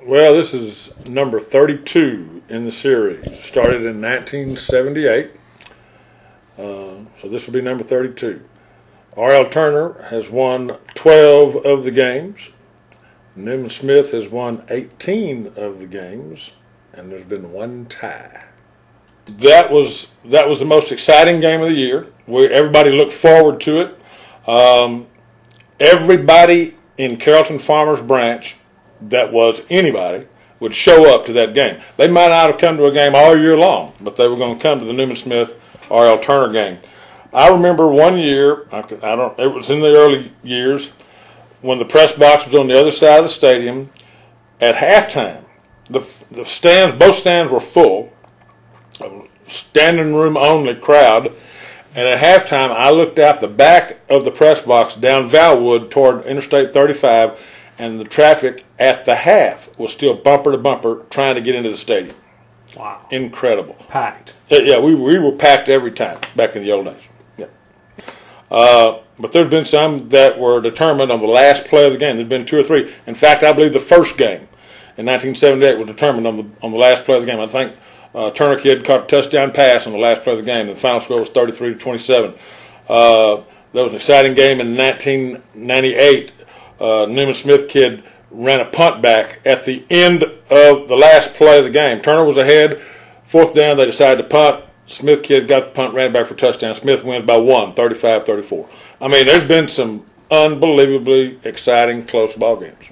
Well, this is number 32 in the series. Started in 1978, so this will be number 32. R.L. Turner has won 12 of the games. Newman Smith has won 18 of the games, and there's been one tie. That was the most exciting game of the year. Everybody looked forward to it. Everybody in Carrollton Farmers Branch that was anybody would show up to that game. They might not have come to a game all year long, but they were going to come to the Newman Smith R.L. Turner game. I remember one year, it was in the early years, when the press box was on the other side of the stadium. At halftime, the stands, both stands were full, standing room only crowd, and at halftime I looked out the back of the press box down Valwood toward Interstate 35, and the traffic at the half was still bumper to bumper trying to get into the stadium. Wow. Incredible. Packed. Yeah, we were packed every time back in the old days. Yeah. But there's been some that were determined on the last play of the game. There's been two or three. In fact, I believe the first game in 1978 was determined on the last play of the game. I think Turner Kid caught a touchdown pass on the last play of the game. The final score was 33-27. That was an exciting game in 1998. Newman Smith kid ran a punt back at the end of the last play of the game. Turner was ahead. Fourth down, they decided to punt. Smith kid got the punt, ran back for a touchdown. Smith wins by 35-34. I mean, there's been some unbelievably exciting, close ball games.